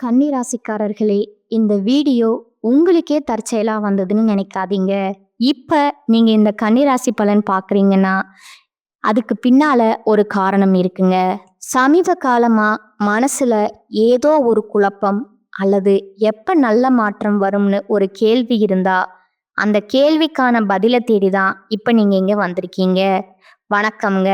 கன்னி ராசிக்காரர்களே, இந்த வீடியோ உங்களுக்கே தற்செயலா வந்ததுன்னு நினைக்காதீங்க. இப்ப நீங்க இந்த கன்னி ராசி பலன் பார்க்குறீங்கன்னா, அதுக்கு பின்னால ஒரு காரணம் இருக்குங்க. சமீப காலமா மனசுல ஏதோ ஒரு குழப்பம் அல்லது எப்ப நல்ல மாற்றம் வரும்னு ஒரு கேள்வி இருந்தா, அந்த கேள்விக்கான பதில தேடி தான் இப்ப நீங்க இங்க வந்திருக்கீங்க. வணக்கம்ங்க.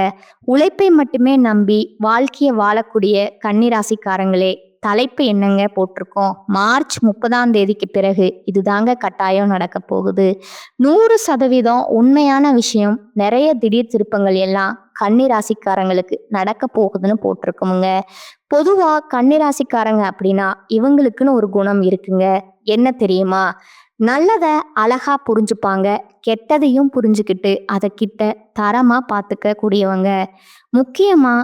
உழைப்பை மட்டுமே நம்பி வாழ்க்கைய வாழக்கூடிய கன்னி ராசிக்காரங்களே, தலைப்பு என்னங்க போட்டிருக்கோம்? மார்ச் 30ஆம் தேதிக்கு பிறகு இதுதாங்க கட்டாயம் நடக்க போகுது. 100% உண்மையான விஷயம். நிறைய திடீர் திருப்பங்கள் எல்லாம் கன்னி ராசிக்காரங்களுக்கு நடக்க போகுதுன்னு போட்டிருக்கோமுங்க. பொதுவா கன்னி ராசிக்காரங்க அப்படின்னா இவங்களுக்குன்னு ஒரு குணம் இருக்குங்க. என்ன தெரியுமா? நல்லத அழகா புரிஞ்சுப்பாங்க. கெட்டதையும் புரிஞ்சுக்கிட்டு அதை கிட்ட தரமா பார்த்துக்க கூடியவங்க. முக்கியமா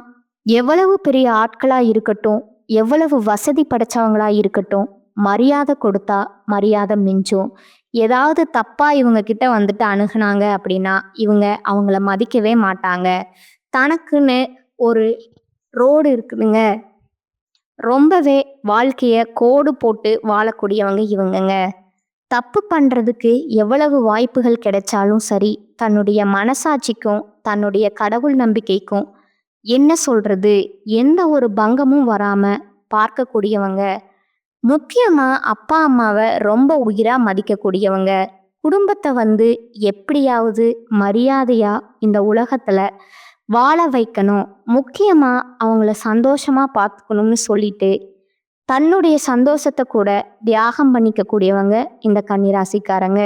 எவ்வளவு பெரிய ஆட்களா இருக்கட்டும், எவ்வளவு வசதி படைச்சவங்களா இருக்கட்டும், மரியாதை கொடுத்தா மரியாதை மிஞ்சும். ஏதாவது தப்பா இவங்க கிட்ட வந்துட்டு அணுகுனாங்க அப்படின்னா இவங்க அவங்கள மதிக்கவே மாட்டாங்க. தனக்குன்னு ஒரு ரோடு இருக்குதுங்க. ரொம்பவே வாழ்க்கைய கோடு போட்டு வாழக்கூடியவங்க இவங்கங்க. தப்பு பண்றதுக்கு எவ்வளவு வாய்ப்புகள் கிடைச்சாலும் சரி, தன்னுடைய மனசாட்சிக்கும் தன்னுடைய கடவுள் நம்பிக்கைக்கும் என்ன சொல்றது, எந்த ஒரு பங்கமும் வராம பார்க்கக்கூடியவங்க. முக்கியமா அப்பா அம்மாவை ரொம்ப உயிரா மதிக்கக்கூடியவங்க. குடும்பத்தை எப்படியாவது மரியாதையா இந்த உலகத்துல வாழ வைக்கணும், முக்கியமா அவங்கள சந்தோஷமா பார்த்துக்கணும்னு சொல்லிட்டு தன்னுடைய சந்தோஷத்தை கூட தியாகம் பண்ணிக்க கூடியவங்க இந்த கன்னிராசிக்காரங்க.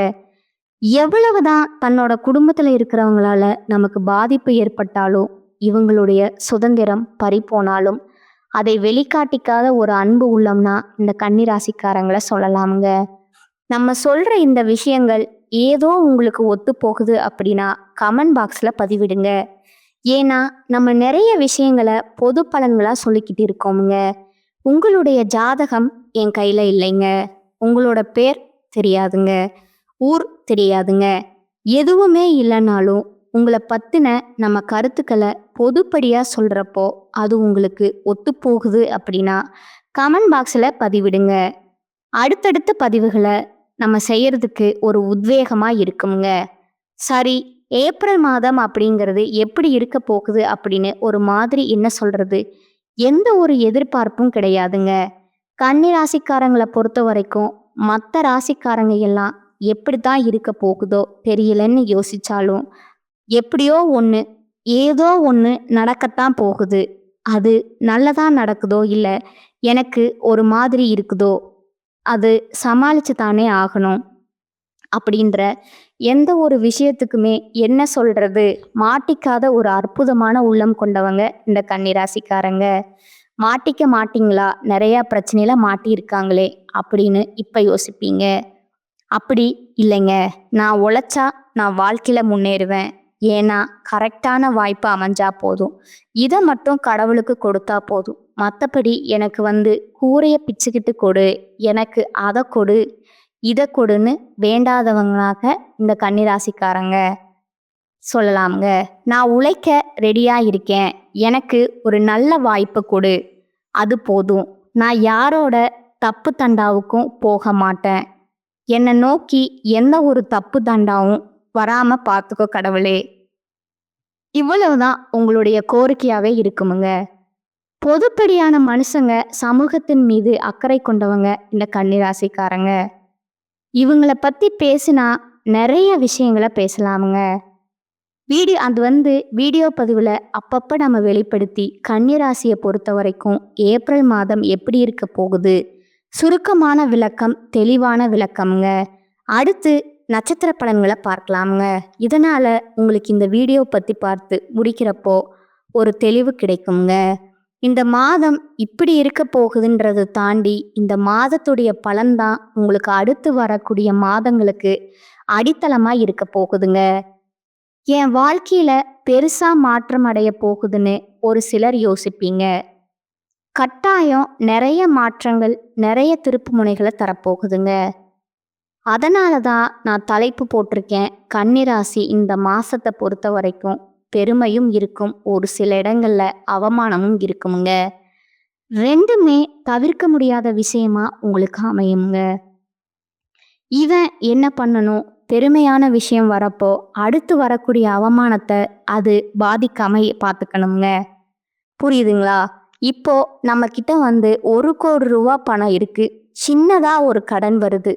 எவ்வளவுதான் தன்னோட குடும்பத்துல இருக்கிறவங்களால நமக்கு பாதிப்பு ஏற்பட்டாலும், இவங்களுடைய சுதந்திரம் பறிபோனாலும் அதை வெளிக்காட்டிக்காத ஒரு அன்பு உள்ளம்னா இந்த கன்னிராசிக்காரங்களை சொல்லலாமுங்க. நம்ம சொல்ற இந்த விஷயங்கள் ஏதோ உங்களுக்கு ஒத்து போகுது அப்படின்னா கமெண்ட் பாக்ஸ்ல பதிவிடுங்க. ஏன்னா நம்ம நிறைய விஷயங்களை பொது பலன்களா சொல்லிக்கிட்டு இருக்கோமுங்க. உங்களுடைய ஜாதகம் என் கையில இல்லைங்க. உங்களோட பேர் தெரியாதுங்க. ஊர் தெரியாதுங்க. எதுவுமே இல்லைனாலும் உங்களை பத்தின நம்ம கருத்துக்களை பொதுப்படியா சொல்றப்போ அது உங்களுக்கு ஒத்து போகுது அப்படின்னா கமெண்ட் பாக்ஸ்ல பதிவிடுங்க. அடுத்தடுத்த பதிவுகளை நம்ம செய்யறதுக்கு ஒரு உத்வேகமா இருக்குங்க. சரி, ஏப்ரல் மாதம் அப்படிங்கிறது எப்படி இருக்க போகுது அப்படின்னு ஒரு மாதிரி என்ன சொல்றது, எந்த ஒரு எதிர்பார்ப்பும் கிடையாதுங்க. கன்னி ராசிக்காரங்களை பொறுத்த வரைக்கும் மற்ற ராசிக்காரங்க எல்லாம் எப்படித்தான் இருக்க போகுதோ தெரியலன்னு யோசிச்சாலும் எப்படியோ ஒன்று, ஏதோ ஒன்று நடக்கத்தான் போகுது. அது நல்லதா நடக்குதோ இல்லை எனக்கு ஒரு மாதிரி இருக்குதோ அது சமாளிச்சு தானே ஆகணும் அப்படின்ற எந்த ஒரு விஷயத்துக்குமே என்ன சொல்றது, மாட்டிக்காத ஒரு அற்புதமான உள்ளம் கொண்டவங்க இந்த கன்னிராசிக்காரங்க. மாட்டிக்க மாட்டீங்களா, நிறைய பிரச்சனையில மாட்டியிருக்காங்களே அப்படின்னு இப்ப யோசிப்பீங்க. அப்படி இல்லைங்க. நான் உழைச்சா நான் வாழ்க்கையில முன்னேறுவேன். ஏன்னா கரெக்டான வாய்ப்பு அமைஞ்சா போதும். இதை மட்டும் கடவுளுக்கு கொடுத்தா போதும். மற்றபடி எனக்கு கூரைய பிச்சுக்கிட்டு கொடு, எனக்கு அதை கொடு, இதை கொடுன்னு வேண்டாதவங்களாக இந்த கன்னிராசிக்காரங்க சொல்லலாமுங்க. நான் உழைக்க ரெடியா இருக்கேன், எனக்கு ஒரு நல்ல வாய்ப்பு கொடு, அது போதும். நான் யாரோட தப்பு தண்டாவுக்கும் போக மாட்டேன். என்னை நோக்கி எந்த ஒரு தப்பு தண்டாவும் வராம பார்த்துக்கோ கடவுளே. இவ்வளவுதான் உங்களுடைய கோரிக்கையாவே இருக்குமுங்க. பொதுப்படியான மனுஷங்க, சமூகத்தின் மீது அக்கறை கொண்டவங்க இந்த கன்னிராசிக்காரங்க. இவங்கள பத்தி பேசினா நிறைய விஷயங்களை பேசலாமுங்க. அது வீடியோ பதிவில் அப்பப்போ நம்ம வெளிப்படுத்தி கன்னிராசியை பொறுத்த வரைக்கும் ஏப்ரல் மாதம் எப்படி இருக்க போகுது, சுருக்கமான விளக்கம், தெளிவான விளக்கம்ங்க. அடுத்து நட்சத்திர பலன்களை பார்க்கலாமுங்க. இதனால் உங்களுக்கு இந்த வீடியோ பற்றி பார்த்து முடிக்கிறப்போ ஒரு தெளிவு கிடைக்குங்க. இந்த மாதம் இப்படி இருக்க போகுதுன்றதை தாண்டி இந்த மாதத்துடைய பலன்தான் உங்களுக்கு அடுத்து வரக்கூடிய மாதங்களுக்கு அடித்தளமாக இருக்க போகுதுங்க. என் வாழ்க்கையில பெருசா மாற்றம் அடைய போகுதுன்னு ஒரு சிலர் யோசிப்பீங்க. கட்டாயம் நிறைய மாற்றங்கள், நிறைய திருப்பு முனைகளை தரப்போகுதுங்க. அதனால தான் நான் தலைப்பு போட்டிருக்கேன், கன்னிராசி இந்த மாசத்தை பொறுத்த வரைக்கும் பெருமையும் இருக்கும், ஒரு சில இடங்கள்ல அவமானமும் இருக்குமுங்க. 2மே தவிர்க்க முடியாத விஷயமா உங்களுக்கு அமையுங்க. இவன் என்ன பண்ணணும்? பெருமையான விஷயம் வரப்போ அடுத்து வரக்கூடிய அவமானத்தை அது பாதிக்காம பார்த்துக்கணுங்க. புரியுதுங்களா? இப்போ நம்ம கிட்ட வந்து 1,00,00,000 ரூபா பணம் இருக்கு. சின்னதா ஒரு கடன் வருது.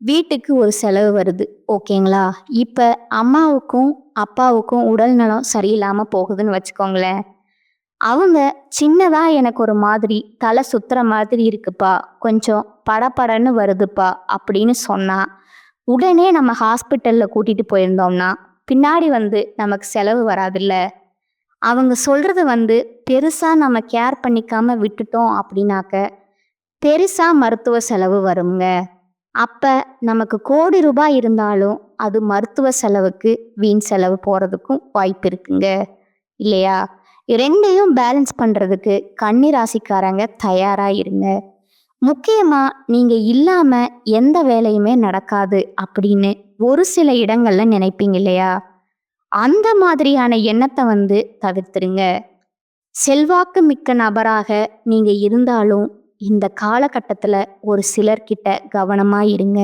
வீட்டுக்கு ஒரு செலவு வருது. ஓகேங்களா? இப்ப அம்மாவுக்கும், அப்பாவுக்கும் உடல் நலம் சரியில்லாம போகுதுன்னு வச்சுக்கோங்களேன். அவங்க சின்னதா எனக்கு ஒரு மாதிரி தலை சுத்துற மாதிரி இருக்குப்பா, கொஞ்சம் படபடன்னு வருதுப்பா அப்படின்னு சொன்னா, உடனே நம்ம ஹாஸ்பிட்டல்ல கூட்டிட்டு போயிருந்தோம்னா, பின்னாடி வந்து நமக்கு செலவு வராதுல்ல. அவங்க சொல்றது வந்து பெருசா நம்ம கேர் பண்ணிக்காம விட்டுட்டோம் அப்படின்னாக்க, பெருசா மருத்துவ செலவு வருங்க. அப்ப நமக்கு கோடி ரூபாய் இருந்தாலும், அது மருத்துவ செலவுக்கு வீண் செலவு போறதுக்கும் வாய்ப்பு இருக்குங்க. இல்லையா? 2யும் பேலன்ஸ் பண்றதுக்கு கன்னி ராசிக்காரங்க தயாரா இருங்க. முக்கியமா நீங்க இல்லாம எந்த வேலையுமே நடக்காது அப்படின்னு ஒரு சில இடங்கள்ல நினைப்பீங்க இல்லையா? அந்த மாதிரியான எண்ணத்தை வந்து தவிர்த்துருங்க. செல்வாக்கு மிக்க நபராக நீங்க இருந்தாலும் இந்த காலகட்டத்துல ஒரு சிலர்கிட்ட கவனமா இருங்க.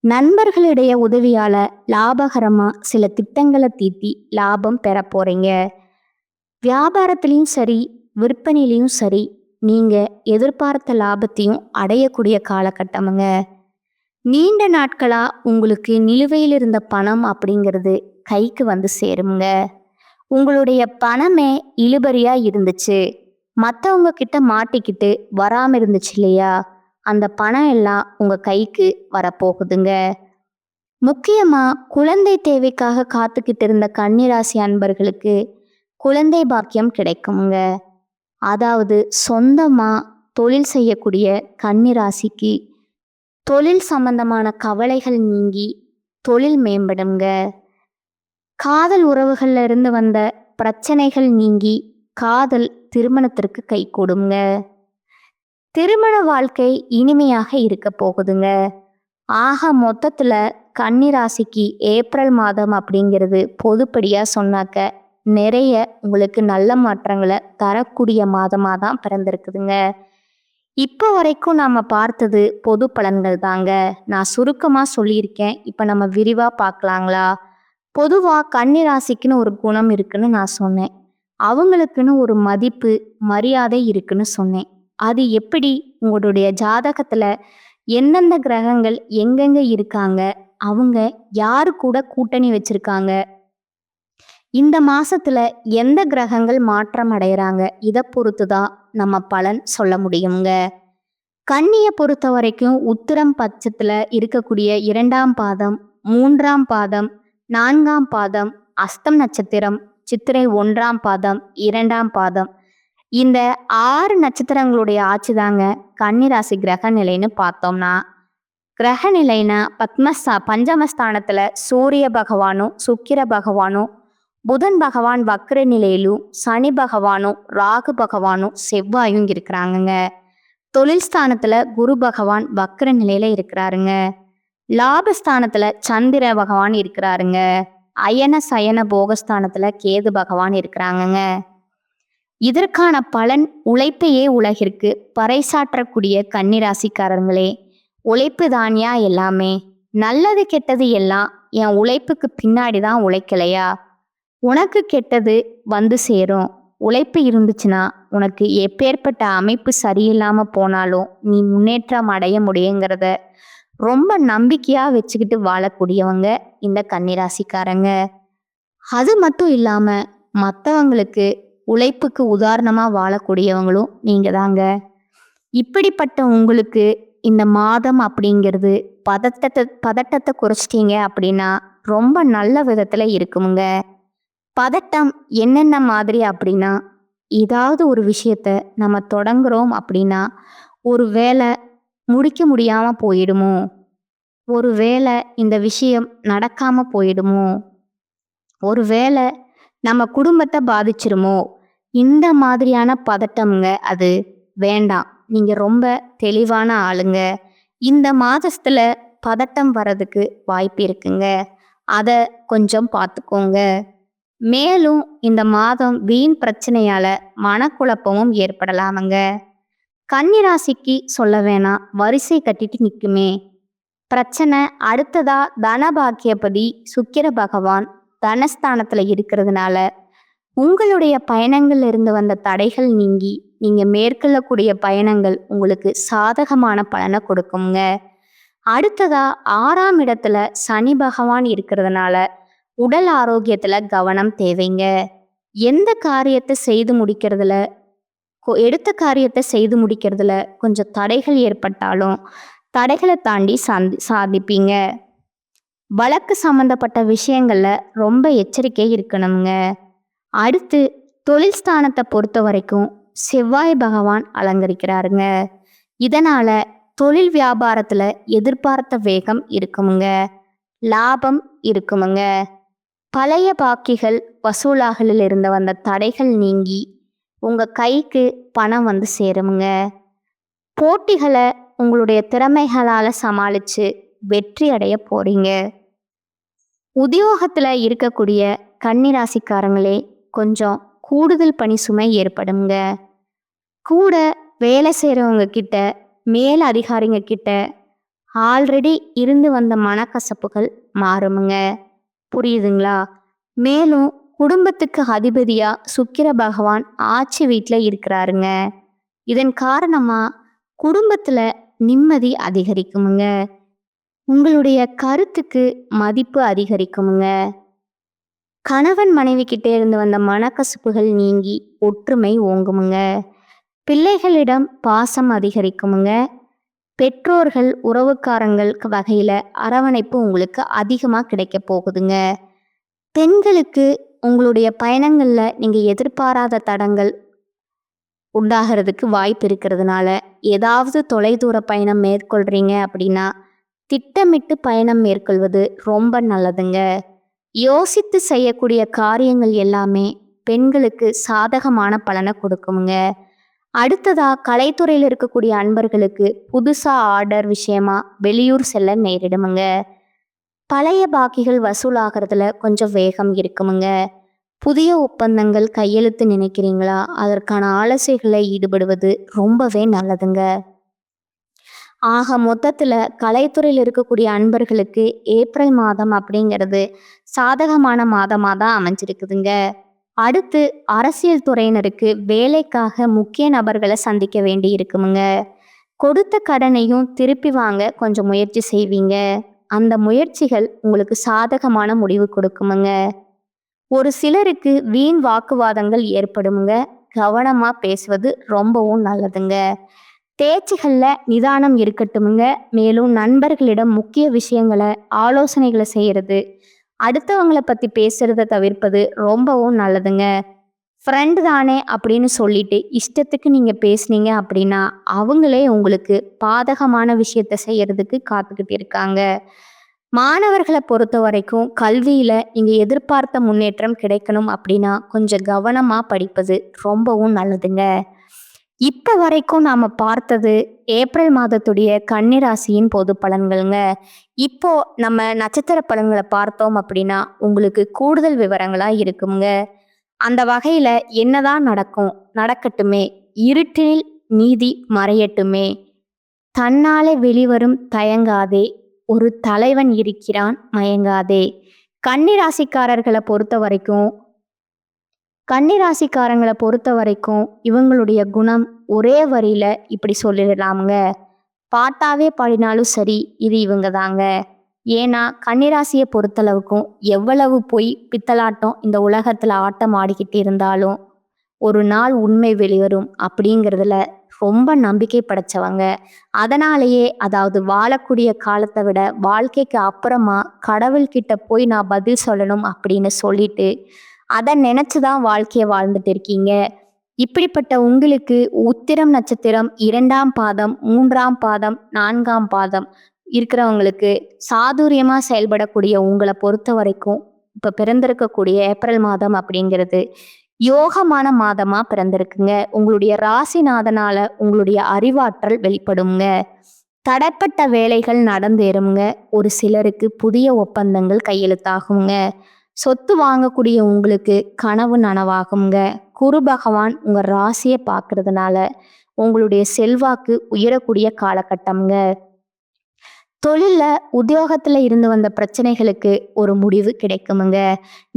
நண்பர்களுடைய உதவியால லாபகரமா சில திட்டங்களை தீட்டி லாபம் பெற போறீங்க. வியாபாரத்திலையும் சரி, விற்பனையிலையும் சரி, நீங்க எதிர்பார்த்த லாபத்தையும் அடையக்கூடிய காலகட்டமுங்க. நீண்ட நாட்களா உங்களுக்கு நிலுவையில் இருந்த பணம் அப்படிங்கிறது கைக்கு வந்து சேருங்க. உங்களுடைய பணமே இழுபறியா இருந்துச்சு, மற்றவங்க கிட்ட மாட்டிக்கிட்டு வராம இருந்துச்சு இல்லையா? அந்த பணம் எல்லாம் உங்க கைக்கு வரப்போகுதுங்க. முக்கியமா குழந்தை தேவைக்காக காத்துக்கிட்டு இருந்த கன்னிராசி அன்பர்களுக்கு குழந்தை பாக்கியம் கிடைக்குங்க. அதாவது சொந்தமா தொழில் செய்யக்கூடிய கன்னிராசிக்கு தொழில் சம்பந்தமான கவலைகள் நீங்கி தொழில் மேம்படுங்க. காதல் உறவுகள்ல இருந்து வந்த பிரச்சனைகள் நீங்கி காதல் திருமணத்திற்கு கைகூடுங்க. திருமண வாழ்க்கை இனிமையாக இருக்க போகுதுங்க. ஆக மொத்தத்துல கன்னிராசிக்கு ஏப்ரல் மாதம் அப்படிங்கிறது பொதுப்படியா சொன்னாக்க நிறைய உங்களுக்கு நல்ல மாற்றங்களை தரக்கூடிய மாதமாக தான் பிறந்திருக்குதுங்க. இப்போ வரைக்கும் நம்ம பார்த்தது பொது பலன்கள் தாங்க. நான் சுருக்கமாக சொல்லியிருக்கேன். இப்போ நம்ம விரிவாக பார்க்கலாங்களா? பொதுவாக கன்னிராசிக்குன்னு ஒரு குணம் இருக்குன்னு நான் சொன்னேன். அவங்களுக்குன்னு ஒரு மதிப்பு, மரியாதை இருக்குன்னு சொன்னேன். அது எப்படி உங்களுடைய ஜாதகத்தில் எந்தெந்த கிரகங்கள் எங்கெங்க இருக்காங்க, அவங்க யாரு கூட கூட்டணி வச்சிருக்காங்க, இந்த மாசத்துல எந்த கிரகங்கள் மாற்றம் அடைகிறாங்க, இதை பொறுத்து தான் நம்ம பலன் சொல்ல முடியுங்க. கன்னியை பொறுத்த வரைக்கும் உத்திரம் பட்சத்துல இருக்கக்கூடிய 2ஆம் பாதம், 3ஆம் பாதம், 4ஆம் பாதம், அஸ்தம் நட்சத்திரம், சித்திரை 1ஆம் பாதம், 2ஆம் பாதம், இந்த 6 நட்சத்திரங்களுடைய ஆட்சி தாங்க கன்னிராசி கிரக நிலைன்னு பார்த்தோம்னா, கிரக நிலைனா பஞ்சமஸ்தானத்துல சூரிய பகவானும் சுக்கிர பகவானும் புதன் பகவான் வக்ர நிலையிலும் சனி பகவானும் ராகு பகவானும் செவ்வாயும் இருக்கிறாங்கங்க. தொழில் ஸ்தானத்துல குரு பகவான் வக்ர நிலையில இருக்கிறாருங்க. லாபஸ்தானத்துல சந்திர பகவான் இருக்கிறாருங்க. அயன சயன போகஸ்தானத்துல கேது பகவான் இருக்கிறாங்கங்க. இதற்கான பலன் உழைப்பையே உலகிற்கு பறைசாற்றக்கூடிய கன்னிராசிக்காரங்களே, உழைப்பு தானியா எல்லாமே, நல்லது கெட்டது எல்லாம் என் உழைப்புக்கு பின்னாடி தான் உழைக்கலையா? உனக்கு கெட்டது வந்து சேரும். உழைப்பு இருந்துச்சுன்னா உனக்கு எப்பேற்பட்ட அமைப்பு சரியில்லாமல் போனாலும் நீ முன்னேற்றம் அடைய முடியுங்கிறத ரொம்ப நம்பிக்கையாக வச்சுக்கிட்டு வாழக்கூடியவங்க இந்த கன்னிராசிக்காரங்க. அது மட்டும் இல்லாமல் மற்றவங்களுக்கு உழைப்புக்கு உதாரணமாக வாழக்கூடியவங்களும் நீங்கள் தாங்க. இப்படிப்பட்ட உங்களுக்கு இந்த மாதம் அப்படிங்கிறது பதட்டத்தை குறைச்சிட்டீங்க அப்படின்னா ரொம்ப நல்ல விதத்தில் இருக்குமுங்க. பதட்டம் என்னென்ன மாதிரி அப்படின்னா, ஏதாவது ஒரு விஷயத்த நம்ம தொடங்குறோம் அப்படின்னா, ஒரு வேலை முடிக்க முடியாமல் போயிடுமோ, ஒரு வேளை இந்த விஷயம் நடக்காம போயிடுமோ, ஒரு வேளை நம்ம குடும்பத்தை பாதிச்சிருமோ, இந்த மாதிரியான பதட்டம்ங்க. அது வேண்டாம். நீங்க ரொம்ப தெளிவான ஆளுங்க. இந்த மாதத்துல பதட்டம் வர்றதுக்கு வாய்ப்பு இருக்குங்க. அதை கொஞ்சம் பார்த்துக்கோங்க. மேலும் இந்த மாதம் வீண் பிரச்சனையால மனக்குழப்பமும் ஏற்படலாமுங்க. கன்னிராசிக்கு சொல்ல வேணாம், வரிசை கட்டிட்டு நிக்குமே. பிரச்சனை அடுத்ததா தனபாக்கியபதி சுக்கிர பகவான் தனஸ்தானத்துல இருக்கிறதுனால உங்களுடைய பயணங்கள்ல இருந்து வந்த தடைகள் நீங்கி நீங்க மேற்கொள்ளக்கூடிய பயணங்கள் உங்களுக்கு சாதகமான பலனை கொடுக்குங்க. அடுத்ததா 6ஆம் இடத்துல சனி பகவான் இருக்கிறதுனால உடல் ஆரோக்கியத்துல கவனம் தேவைங்க. எந்த காரியத்தை செய்து முடிக்கிறதுல எடுத்த காரியத்தை செய்து முடிக்கிறதுல கொஞ்சம் தடைகள் ஏற்பட்டாலும் தடைகளை தாண்டி சாதிப்பீங்க. வழக்கு சம்பந்தப்பட்ட விஷயங்கள்ல ரொம்ப எச்சரிக்கை இருக்கணுங்க. அடுத்து தொழில் ஸ்தானத்தை பொறுத்த வரைக்கும் செவ்வாய் பகவான் அலங்கரிக்கிறாருங்க. இதனால தொழில் வியாபாரத்துல எதிர்பார்த்த வேகம் இருக்குமுங்க, லாபம் இருக்குமுங்க. பழைய பாக்கிகள் வசூலாகலில் இருந்து வந்த தடைகள் நீங்கி உங்க கைக்கு பணம் வந்து சேருமுங்க. போட்டிகளை உங்களுடைய திறமைகளால சமாளிச்சு வெற்றி அடைய போறீங்க. உத்தியோகத்துல இருக்கக்கூடிய கன்னிராசிக்காரங்களே கொஞ்சம் கூடுதல் பணி சுமை ஏற்படுங்க. கூட வேலை செய்கிறவங்க கிட்ட மேல் அதிகாரிங்க கிட்ட ஆல்ரெடி இருந்து வந்த மனக்கசப்புகள் மாறுமுங்க. புரியுதுங்களா? மேலும் குடும்பத்துக்கு அதிபதியா சுக்கிர பகவான் ஆட்சி வீட்டில் இருக்கிறாருங்க. இதன் காரணமா குடும்பத்துல நிம்மதி அதிகரிக்குமுங்க. உங்களுடைய கருத்துக்கு மதிப்பு அதிகரிக்குமுங்க. கணவன் மனைவி கிட்டே இருந்து வந்த மனக்கசப்புகள் நீங்கி ஒற்றுமை ஓங்குமுங்க. பிள்ளைகளிடம் பாசம் அதிகரிக்குமுங்க. பெற்றோர்கள் உறவுக்காரங்கள் வகையில அரவணைப்பு உங்களுக்கு அதிகமா கிடைக்க போகுதுங்க. பெண்களுக்கு உங்களுடைய பயணங்கள்ல நீங்க எதிர்பாராத தடங்கள் உண்டாகிறதுக்கு வாய்ப்பு இருக்கிறதுனால ஏதாவது தொலைதூர பயணம் மேற்கொள்றீங்க அப்படின்னா திட்டமிட்டு பயணம் மேற்கொள்வது ரொம்ப நல்லதுங்க. யோசித்து செய்யக்கூடிய காரியங்கள் எல்லாமே பெண்களுக்கு சாதகமான பலனை கொடுக்குங்க. அடுத்ததா கலைத்துறையில் இருக்கக்கூடிய அன்பர்களுக்கு புதுசா ஆர்டர் விஷயமா வெளியூர் செல்ல நேரிடுமுங்க. பழைய பாக்கிகள் வசூலாகிறதுல கொஞ்சம் வேகம் இருக்குமுங்க. புதிய ஒப்பந்தங்கள் கையெழுத்து நினைக்கிறீங்களா? அதற்கான ஆலோசனைகளை ஈடுபடுவது ரொம்பவே நல்லதுங்க. ஆக மொத்தத்துல கலைத்துறையில் இருக்கக்கூடிய அன்பர்களுக்கு ஏப்ரல் மாதம் அப்படிங்கிறது சாதகமான மாதமா தான் அமைஞ்சிருக்குதுங்க. அடுத்து அரசியல் துறையினருக்கு வேலைக்காக முக்கிய நபர்களை சந்திக்க வேண்டி இருக்குமுங்க. கொடுத்த கடனையும் திருப்பி வாங்க கொஞ்சம் முயற்சி செய்வீங்க. அந்த முயற்சிகள் உங்களுக்கு சாதகமான முடிவு கொடுக்குமுங்க. ஒரு சிலருக்கு வீண் வாக்குவாதங்கள் ஏற்படுமுங்க. கவனமா பேசுவது ரொம்பவும் நல்லதுங்க. பேச்சுகள்ல நிதானம் இருக்கட்டுமுங்க. மேலும் நண்பர்களிடம் முக்கிய விஷயங்களை ஆலோசனைகளை செய்யறது, அடுத்தவங்களை பத்தி பேசுறத தவிர்ப்பது ரொம்பவும் நல்லதுங்க. ஃப்ரெண்டு தானே அப்படின்னு சொல்லிட்டு இஷ்டத்துக்கு நீங்க பேசுனீங்க அப்படின்னா அவங்களே உங்களுக்கு பாதகமான விஷயத்த செய்யறதுக்கு காத்துக்கிட்டு இருக்காங்க. மாணவர்களை பொறுத்த வரைக்கும் கல்வியில நீங்க எதிர்பார்த்த முன்னேற்றம் கிடைக்கணும் அப்படின்னா கொஞ்சம் கவனமா படிப்பது ரொம்பவும் நல்லதுங்க. இப்ப வரைக்கும் நாம பார்த்தது ஏப்ரல் மாதத்துடைய கன்னிராசியின் பொது பலன்கள்ங்க. இப்போ நம்ம நட்சத்திர பலன்களை பார்த்தோம் அப்படின்னா உங்களுக்கு கூடுதல் விவரங்களா இருக்குங்க. அந்த வகையில என்னதான் நடக்கும் நடக்கட்டுமே, இருட்டில் நீதி மறையட்டுமே, தன்னாலே வெளிவரும் தயங்காதே, ஒரு தலைவன் இருக்கிறான் மயங்காதே. கன்னிராசிக்காரர்களை பொறுத்த வரைக்கும் இவங்களுடைய குணம் ஒரே வரியில இப்படி சொல்லிடலாமுங்க. பாட்டாவே பாடினாலும் சரி இது இவங்க தாங்க. ஏன்னா கன்னிராசியை பொறுத்தளவுக்கும் எவ்வளவு பொய் பித்தலாட்டம் இந்த உலகத்துல ஆட்டம் ஆடிக்கிட்டு இருந்தாலும் ஒரு நாள் உண்மை வெளிவரும் அப்படிங்கிறதுல ரொம்ப நம்பிக்கை படைச்சவங்க. அதனாலேயே அதாவது வாழக்கூடிய காலத்தை விட வாழ்க்கைக்கு அப்புறமா கடவுள்கிட்ட போய் நான் பதில் சொல்லணும் அப்படின்னு சொல்லிட்டு அதை நினைச்சுதான் வாழ்க்கையை வாழ்ந்துட்டு இருக்கீங்க. இப்படிப்பட்ட உங்களுக்கு உத்திரம் நட்சத்திரம் 2ஆம் பாதம் 3ஆம் பாதம் 4ஆம் பாதம் இருக்கிறவங்களுக்கு சாதுரியமா செயல்படக்கூடிய உங்களை பொறுத்த வரைக்கும் இப்ப பிறந்திருக்கக்கூடிய ஏப்ரல் மாதம் அப்படிங்கிறது யோகமான மாதமா பிறந்திருக்குங்க. உங்களுடைய ராசிநாதனால உங்களுடைய அறிவாற்றல் வெளிப்படுங்க. தடைப்பட்ட வேலைகள் நடந்தேறுங்க. ஒரு சிலருக்கு புதிய ஒப்பந்தங்கள் கையெழுத்தாகுங்க. சொத்து வாங்கக்கூடிய உங்களுக்கு கனவு நனவாகுங்க. குரு பகவான் உங்க ராசியை பார்க்கறதுனால உங்களுடைய செல்வாக்கு உயரக்கூடிய காலகட்டம்ங்க. தொழில்ல, உத்தியோகத்துல இருந்து வந்த பிரச்சனைகளுக்கு ஒரு முடிவு கிடைக்குமுங்க.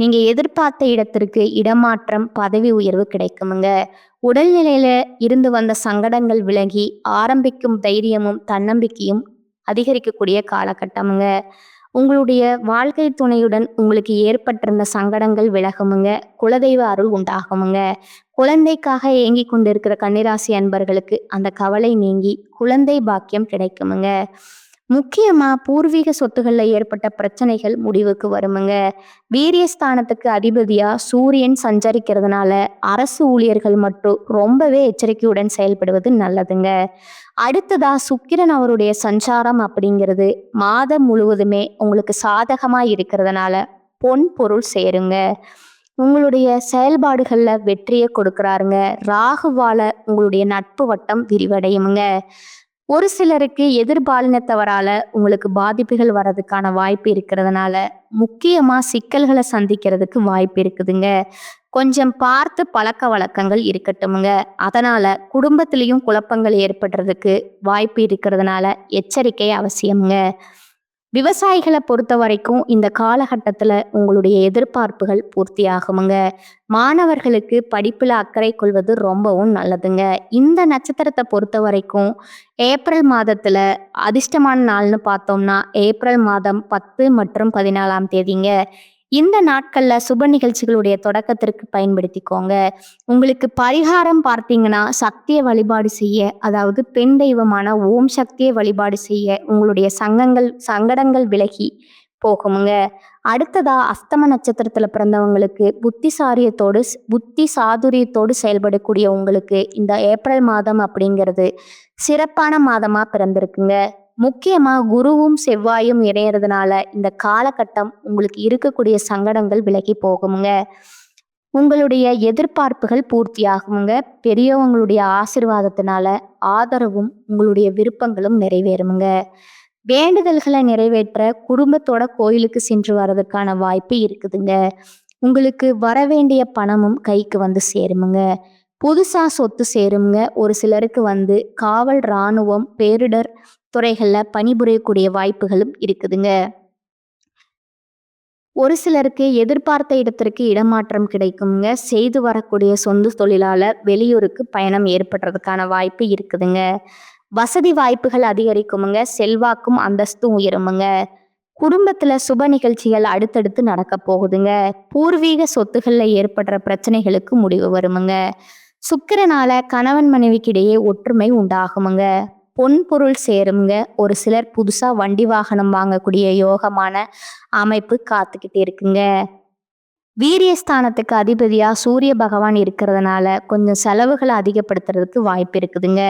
நீங்க எதிர்பார்த்த இடத்திற்கு இடமாற்றம், பதவி உயர்வு கிடைக்குமுங்க. உடல்நிலையில இருந்து வந்த சங்கடங்கள் விலகி, ஆரம்பிக்கும் தைரியமும், தன்னம்பிக்கையும் அதிகரிக்கக்கூடிய காலகட்டமுங்க. உங்களுடைய வாழ்க்கை துணையுடன் உங்களுக்கு ஏற்பட்டிருந்த சங்கடங்கள் விலகுமுங்க. குலதெய்வ அருள் உண்டாகுமுங்க. குழந்தைக்காக ஏங்கிக் கொண்டிருக்கிற கன்னிராசி அன்பர்களுக்கு அந்த கவலை நீங்கி குழந்தை பாக்கியம் கிடைக்குமுங்க. முக்கியமா பூர்வீக சொத்துகள்ல ஏற்பட்ட பிரச்சனைகள் முடிவுக்கு வருமுங்க. வீரியஸ்தானத்துக்கு அதிபதியா சூரியன் சஞ்சரிக்கிறதுனால அரசு ஊழியர்கள் மட்டும் ரொம்பவே எச்சரிக்கையுடன் செயல்படுவது நல்லதுங்க. அடுத்ததா சுக்கிரன் அவருடைய சஞ்சாரம் அப்படிங்கிறது மாதம் முழுவதுமே உங்களுக்கு சாதகமா இருக்கிறதுனால பொன் பொருள் சேருங்க. உங்களுடைய செயல்பாடுகள்ல வெற்றியை கொடுக்கறாருங்க. ராகுவால உங்களுடைய நட்பு வட்டம் விரிவடையுமுங்க. ஒரு சிலருக்கு எதிர்பாலினத்தவரால உங்களுக்கு பாதிப்புகள் வர்றதுக்கான வாய்ப்பு இருக்கிறதுனால முக்கியமா சிக்கல்களை சந்திக்கிறதுக்கு வாய்ப்பு இருக்குதுங்க. கொஞ்சம் பார்த்து பழக்க வழக்கங்கள் இருக்கட்டுமுங்க. அதனால குடும்பத்திலையும் குழப்பங்கள் ஏற்படுறதுக்கு வாய்ப்பு இருக்கிறதுனால எச்சரிக்கை அவசியம்ங்க. விவசாயிகளை பொறுத்த வரைக்கும் இந்த காலகட்டத்தில் உங்களுடைய எதிர்பார்ப்புகள் பூர்த்தி ஆகுமுங்க. மாணவர்களுக்கு படிப்பில் அக்கறை கொள்வது ரொம்பவும் நல்லதுங்க. இந்த நட்சத்திரத்தை பொறுத்த வரைக்கும் ஏப்ரல் மாதத்தில் அதிர்ஷ்டமான நாள்னு பார்த்தோம்னா ஏப்ரல் மாதம் 10 மற்றும் 14ஆம் தேதிங்க. இந்த நாட்களில் சுப நிகழ்ச்சிகளுடைய தொடக்கத்திற்கு பயன்படுத்திக்கோங்க. உங்களுக்கு பரிகாரம் பார்த்தீங்கன்னா சக்தியை வழிபாடு செய்ய, அதாவது பெண் தெய்வமான ஓம் சக்தியை வழிபாடு செய்ய உங்களுடைய சங்கடங்கள் விலகி போகுமுங்க. அடுத்ததா அஸ்தம நட்சத்திரத்துல பிறந்தவங்களுக்கு புத்தி சாதுரியத்தோடு செயல்படக்கூடிய உங்களுக்கு இந்த ஏப்ரல் மாதம் அப்படிங்கிறது சிறப்பான மாதமா பிறந்திருக்குங்க. முக்கியமா குருவும் செவ்வாயும் இணையறதுனால இந்த காலகட்டம் உங்களுக்கு இருக்கக்கூடிய சங்கடங்கள் விலகி போகுமுங்க. உங்களுடைய எதிர்பார்ப்புகள் பூர்த்தியாகுமுங்க. பெரியவங்களுடைய ஆசிர்வாதத்தினால ஆதரவும் உங்களுடைய விருப்பங்களும் நிறைவேறுமுங்க. வேண்டுதல்களை நிறைவேற்ற குடும்பத்தோட கோயிலுக்கு சென்று வர்றதுக்கான வாய்ப்பு இருக்குதுங்க. உங்களுக்கு வரவேண்டிய பணமும் கைக்கு வந்து சேருமுங்க. புதுசா சொத்து சேருங்க. ஒரு சிலருக்கு காவல், இராணுவம், பேரிடர் துறைகள்ல பணிபுரியக்கூடிய வாய்ப்புகளும் இருக்குதுங்க. ஒரு சிலருக்கு எதிர்பார்த்த இடத்திற்கு இடமாற்றம் கிடைக்குங்க. செய்து வரக்கூடிய சொந்த தொழிலால வெளியூருக்கு பயணம் ஏற்படுறதுக்கான வாய்ப்பு இருக்குதுங்க. வசதி வாய்ப்புகள் அதிகரிக்குமுங்க. செல்வாக்கும் அந்தஸ்தும் உயருமுங்க. குடும்பத்துல சுப நிகழ்ச்சிகள் அடுத்தடுத்து நடக்க போகுதுங்க. பூர்வீக சொத்துகள்ல ஏற்படுற பிரச்சனைகளுக்கு முடிவு வருமுங்க. சுக்கிரனால கணவன் மனைவிக்கிடையே ஒற்றுமை உண்டாகுமுங்க. பொன் பொருள் சேருங்க. ஒரு சிலர் புதுசா வண்டி வாகனம் வாங்கக்கூடிய யோகமான அமைப்பு காத்துக்கிட்டு இருக்குங்க. வீரியஸ்தானத்துக்கு அதிபதியா சூரிய பகவான் இருக்கிறதுனால கொஞ்சம் செலவுகளை அதிகப்படுத்துறதுக்கு வாய்ப்பு இருக்குதுங்க.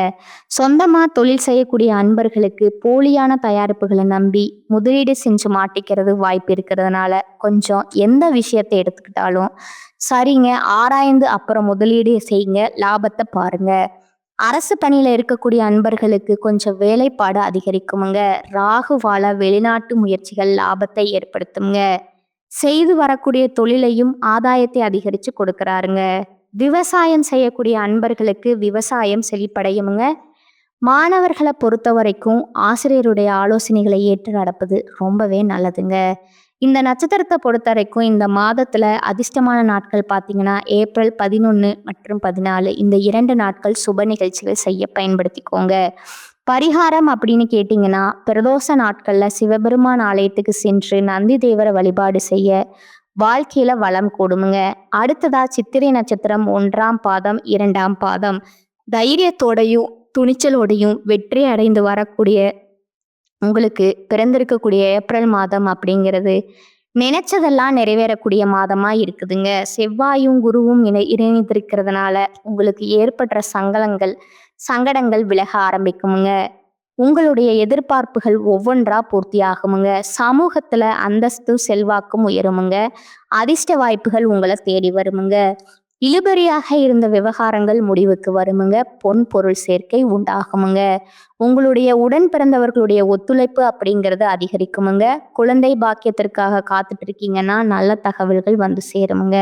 சொந்தமா தொழில் செய்யக்கூடிய அன்பர்களுக்கு போலியான தயாரிப்புகளை நம்பி முதலீடு செஞ்சு மாட்டிக்கிறது வாய்ப்பு இருக்கிறதுனால கொஞ்சம் எந்த விஷயத்தை எடுத்துக்கிட்டாலும் சரிங்க ஆராய்ந்து அப்புறம் முதலீடு செய்யுங்க. லாபத்தை பாருங்க. அரசு பணியில இருக்கக்கூடிய அன்பர்களுக்கு கொஞ்சம் வேலைப்பாடு அதிகரிக்குமுங்க. ராகுவால வெளிநாட்டு முயற்சிகள் லாபத்தை ஏற்படுத்துங்க. செய்து வரக்கூடிய தொழிலையும் ஆதாயத்தை அதிகரிச்சு கொடுக்கறாருங்க. விவசாயம் செய்யக்கூடிய அன்பர்களுக்கு விவசாயம் செழிப்படையுமுங்க. மாணவர்களை பொறுத்த வரைக்கும் ஆசிரியருடைய ஆலோசனைகளை ஏற்று நடப்பது ரொம்பவே நல்லதுங்க. இந்த நட்சத்திரத்தை பொறுத்த வரைக்கும் இந்த மாதத்துல அதிர்ஷ்டமான நாட்கள் பார்த்தீங்கன்னா ஏப்ரல் 11 மற்றும் 14 இந்த 2 நாட்கள் சுப நிகழ்ச்சிகள் செய்ய பயன்படுத்திக்கோங்க. பரிகாரம் அப்படின்னு கேட்டிங்கன்னா பிரதோஷ நாட்கள்ல சிவபெருமான் ஆலயத்துக்கு சென்று நந்தி தேவரை வழிபாடு செய்ய வாழ்க்கையில வளம் கூடுமுங்க. அடுத்ததா சித்திரை நட்சத்திரம் 1ஆம் பாதம் 2ஆம் பாதம் தைரியத்தோடையும் துணிச்சலோடையும் வெற்றி அடைந்து வரக்கூடிய உங்களுக்கு பிறந்திருக்கக்கூடிய ஏப்ரல் மாதம் அப்படிங்கிறது நினைச்சதெல்லாம் நிறைவேறக்கூடிய மாதமா இருக்குதுங்க. செவ்வாயும் குருவும் இணைந்திருக்கிறதுனால உங்களுக்கு ஏற்படுற சங்கடங்கள் விலக ஆரம்பிக்குமுங்க. உங்களுடைய எதிர்பார்ப்புகள் ஒவ்வொன்றா பூர்த்தி ஆகுமுங்க. சமூகத்துல அந்தஸ்து செல்வாக்கும் உயருமுங்க. அதிர்ஷ்ட வாய்ப்புகள் உங்களை தேடி வருமுங்க. இழுபறியாக இருந்த விவகாரங்கள் முடிவுக்கு வருமுங்க. பொன் பொருள் சேர்க்கை உண்டாகுமுங்க. உங்களுடைய உடன் பிறந்தவர்களுடைய ஒத்துழைப்பு அப்படிங்கிறது அதிகரிக்குமுங்க. குழந்தை பாக்கியத்திற்காக காத்துட்டு இருக்கீங்கன்னா நல்ல தகவல்கள் வந்து சேருமுங்க.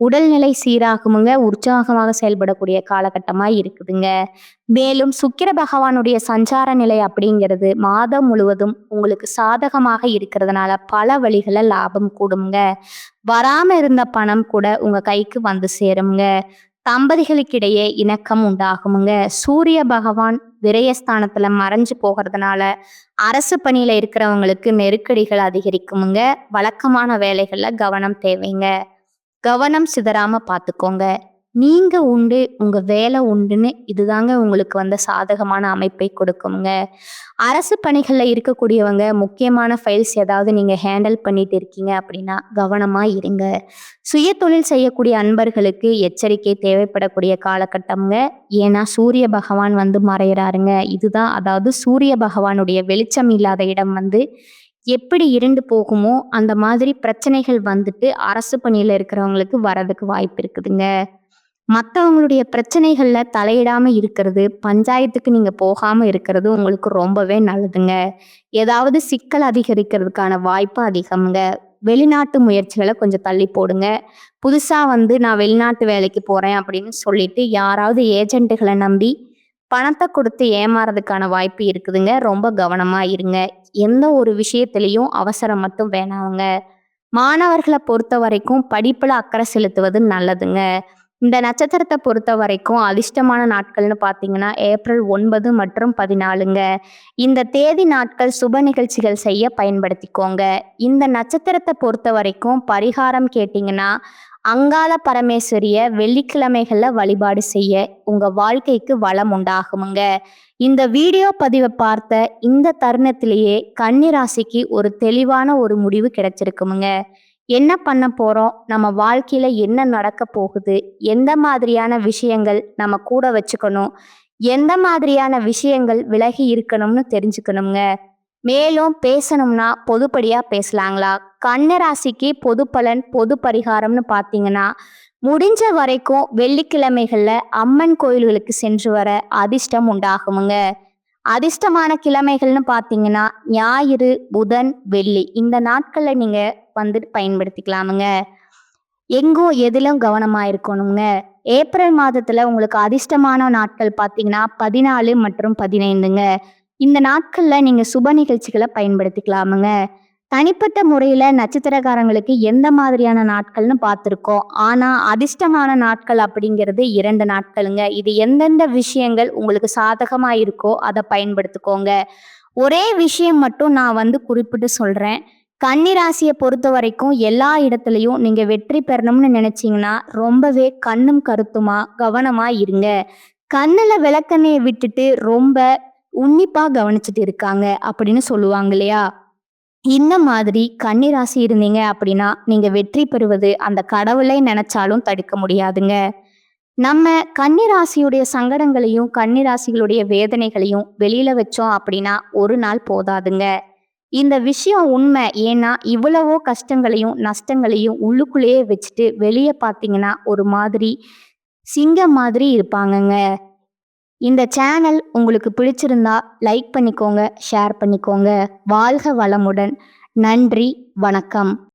உடல்நிலை சீராகுமுங்க, உற்சாகமாக செயல்படக்கூடிய காலகட்டமா இருக்குதுங்க. மேலும் சுக்கிர பகவானுடைய சஞ்சார நிலை அப்படிங்கிறது மாதம் முழுவதும் உங்களுக்கு சாதகமாக இருக்கிறதுனால பல வழிகள்ல லாபம் கூடுங்க. வராம இருந்த பணம் கூட உங்க கைக்கு வந்து சேருங்க. தம்பதிகளுக்கிடையே இணக்கம் உண்டாகுமுங்க. சூரிய பகவான் விரயஸ்தானத்துல மறைஞ்சு போகிறதுனால அரசு பணியில இருக்கிறவங்களுக்கு நெருக்கடிகள் அதிகரிக்குமுங்க. வழக்கமான வேலைகள்ல கவனம் தேவைங்க. கவனம் சிதறாம பார்த்துக்கோங்க. நீங்க உண்டு, உங்க வேலை உண்டுன்னு இதுதாங்க உங்களுக்கு வந்த சாதகமான அமைப்பை கொடுக்குங்க. அரசு பணிகள்ல இருக்கக்கூடியவங்க முக்கியமான ஃபைல்ஸ் ஏதாவது நீங்க ஹேண்டில் பண்ணிட்டு இருக்கீங்க அப்படின்னா கவனமா இருங்க. சுயதொழில் செய்யக்கூடிய அன்பர்களுக்கு எச்சரிக்கை தேவைப்படக்கூடிய காலகட்டம்ங்க. ஏன்னா சூரிய பகவான் வந்து மறையிறாருங்க. இதுதான் அதாவது சூரிய பகவானுடைய வெளிச்சம் இல்லாத இடம் வந்து எப்படி இருண்டு போகுமோ அந்த மாதிரி பிரச்சனைகள் வந்துட்டு அரசு பணியில இருக்கிறவங்களுக்கு வரதுக்கு வாய்ப்பு இருக்குதுங்க. மற்றவங்களுடைய பிரச்சனைகள்ல தலையிடாம இருக்கிறது, பஞ்சாயத்துக்கு நீங்க போகாம இருக்கிறது உங்களுக்கு ரொம்பவே நல்லதுங்க. ஏதாவது சிக்கல் அதிகரிக்கிறதுக்கான வாய்ப்பு அதிகம்ங்க. வெளிநாட்டு முயற்சிகளை கொஞ்சம் தள்ளி போடுங்க. புதுசா வந்து நான் வெளிநாட்டு வேலைக்கு போறேன் அப்படின்னு சொல்லிட்டு யாராவது ஏஜென்ட்டுகளை நம்பி பணத்தை கொடுத்து ஏமாறதுக்கான வாய்ப்பு இருக்குதுங்க. ரொம்ப கவனமா இருங்க. எந்த ஒரு விஷயத்திலையும் அவசரம் மட்டும் வேணாங்க. மாணவர்களை பொறுத்த வரைக்கும் படிப்புல அக்கறை செலுத்துவது நல்லதுங்க. இந்த நட்சத்திரத்தை பொறுத்த வரைக்கும் அதிர்ஷ்டமான நாட்கள்னு பார்த்தீங்கன்னா ஏப்ரல் 9 மற்றும் 14ங்க. இந்த தேதி நாட்கள் சுப நிகழ்ச்சிகள் செய்ய பயன்படுத்திக்கோங்க. இந்த நட்சத்திரத்தை பொறுத்த வரைக்கும் பரிகாரம் கேட்டிங்கன்னா அங்காள பரமேஸ்வரிய வெள்ளிக்கிழமைகள்ல வழிபாடு செய்ய உங்க வாழ்க்கைக்கு வளம் உண்டாகுமுங்க. இந்த வீடியோ பதிவை பார்த்த இந்த தருணத்திலேயே கன்னி ராசிக்கு ஒரு தெளிவான ஒரு முடிவு கிடைச்சிருக்குமுங்க. என்ன பண்ண போறோம், நம்ம வாழ்க்கையில என்ன நடக்க போகுது, எந்த மாதிரியான விஷயங்கள் நம்ம கூட வச்சுக்கணும், எந்த மாதிரியான விஷயங்கள் விலகி இருக்கணும்னு தெரிஞ்சுக்கணுங்க. மேலும் பேசணும்னா பொதுப்படியா பேசலாங்களா? கன்னி ராசிக்கு பொது பலன் பொது பரிகாரம்னு பார்த்தீங்கன்னா முடிஞ்ச வரைக்கும் வெள்ளிக்கிழமைகள்ல அம்மன் கோயில்களுக்கு சென்று வர அதிர்ஷ்டம் உண்டாகுமுங்க. அதிர்ஷ்டமான கிழமைகள்னு பார்த்தீங்கன்னா ஞாயிறு, புதன், வெள்ளி இந்த நாட்கள்ல நீங்க வந்துட்டு பயன்படுத்திக்கலாமுங்க. எங்கும் எதிலும் கவனமா இருக்கணுங்க. ஏப்ரல் மாதத்துல உங்களுக்கு அதிர்ஷ்டமான நாட்கள் பார்த்தீங்கன்னா 14 மற்றும் 15ங்க. இந்த நாட்கள்ல நீங்க சுப நிகழ்ச்சிகளை பயன்படுத்திக்கலாமுங்க. தனிப்பட்ட முறையில நட்சத்திரக்காரங்களுக்கு எந்த மாதிரியான நாட்கள்னு பார்த்துருக்கோம். ஆனா அதிர்ஷ்டமான நாட்கள் அப்படிங்கிறது 2 நாட்களுங்க. இது எந்தெந்த விஷயங்கள் உங்களுக்கு சாதகமா இருக்கோ அதை பயன்படுத்திக்கோங்க. ஒரே விஷயம் மட்டும் நான் வந்து குறிப்பிட்டு சொல்றேன். கன்னி ராசியை பொறுத்த வரைக்கும் எல்லா இடத்துலையும் நீங்க வெற்றி பெறணும்னு நினைச்சீங்கன்னா ரொம்பவே கண்ணும் கருத்துமா கவனமா இருங்க. கண்ணுல விளக்கெண்ணெயை விட்டுட்டு ரொம்ப உன்னிப்பா கவனிச்சுட்டு இருக்காங்க அப்படின்னு சொல்லுவாங்க இல்லையா? இந்த மாதிரி கன்னி ராசி இருந்தீங்க அப்படின்னா நீங்க வெற்றி பெறுவது அந்த கடவுளை நினைச்சாலும் தடுக்க முடியாதுங்க. நம்ம கன்னி ராசியுடைய சங்கடங்களையும் கன்னி ராசிகளுடைய வேதனைகளையும் வெளியில வச்சோம் அப்படின்னா ஒரு நாள் போதாதுங்க. இந்த விஷயம் உண்மை. ஏன்னா இவ்வளவோ கஷ்டங்களையும் நஷ்டங்களையும் உள்ளுக்குள்ளேயே வச்சுட்டு வெளியே பார்த்தீங்கன்னா ஒரு மாதிரி சிங்கம் மாதிரி இருப்பாங்கங்க. இந்த சேனல் உங்களுக்கு பிடிச்சிருந்தா லைக் பண்ணிக்கோங்க, ஷேர் பண்ணிக்கோங்க. வாழ்க வளமுடன். நன்றி, வணக்கம்.